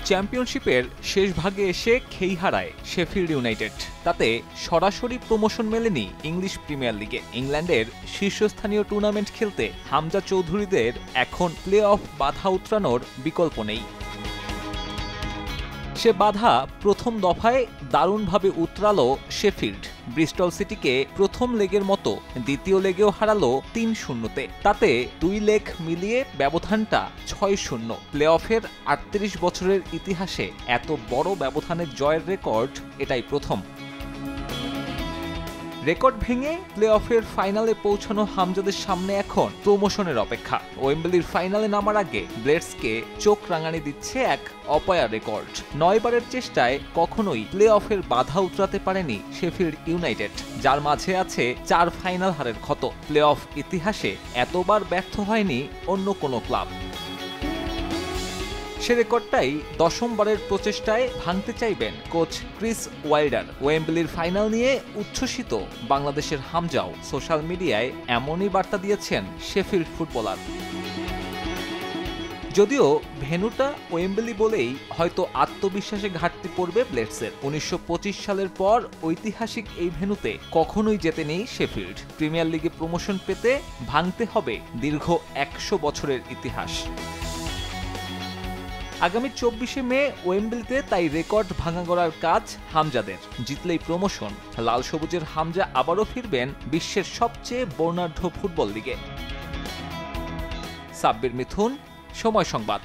চ্যাম্পিয়নশিপের শেষ ভাগে এসে খেই হারায় শেফিল্ড ইউনাইটেড। তাতে সরাসরি প্রমোশন মেলেনি ইংলিশ প্রিমিয়ার লিগে। ইংল্যান্ডের শীর্ষস্থানীয় টুর্নামেন্ট খেলতে হামজা চৌধুরীদের এখন প্লে অফ বাধা উতরানোর বিকল্প নেই। সে বাধা প্রথম দফায় দারুণভাবে উতরালো শেফিল্ড। ব্রিস্টল সিটিকে প্রথম লেগের মতো দ্বিতীয় লেগেও হারালো ৩-০-তে। তাতে ২ লেগ মিলিয়ে ব্যবধানটা ৬-০। প্লে অফের ৩৮ বছরের ইতিহাসে এত বড় ব্যবধানের জয়ের রেকর্ড এটাই প্রথম। রেকর্ড ভেঙে প্লে অফের ফাইনালে পৌঁছানো হামজাদের সামনে এখন প্রমোশনের অপেক্ষা। ওয়েম্বলির ফাইনালে নামার আগে ব্লেডসকে চোখ রাঙানি দিচ্ছে এক অপয়া রেকর্ড। ৯ বারের চেষ্টায় কখনোই প্লে অফের বাধা উতরাতে পারেনি শেফিল্ড ইউনাইটেড, যার মাঝে আছে ৪ ফাইনাল হারের ক্ষত। প্লে অফ ইতিহাসে এতবার ব্যর্থ হয়নি অন্য কোনো ক্লাব। সে রেকর্ডটাই ১০ম বারের প্রচেষ্টায় ভাঙতে চাইবেন কোচ ক্রিস ওয়াইল্ডার। ওয়েম্বলির ফাইনাল নিয়ে উচ্ছ্বসিত বাংলাদেশের হামজাও সোশ্যাল মিডিয়ায় এমনই বার্তা দিয়েছেন শেফিল্ড ফুটবলার। যদিও ভেন্যুটা ওয়েম্বলি বলেই হয়তো আত্মবিশ্বাসে ঘাটতি পড়বে ব্লেডসের। ১৯২৫ সালের পর ঐতিহাসিক এই ভেন্যুতে কখনোই জেতেনি শেফিল্ড। প্রিমিয়ার লিগে প্রমোশন পেতে ভাঙতে হবে দীর্ঘ ১০০ বছরের ইতিহাস। আগামী ২৪শে মে ওয়েম্বলিতে তাই রেকর্ড ভাঙা গড়ার কাজ হামজাদের। জিতলেই প্রমোশন। লাল সবুজের হামজা আবারও ফিরবেন বিশ্বের সবচেয়ে বর্ণাঢ্য ফুটবল লিগে। সাব্বির মিথুন, সময় সংবাদ।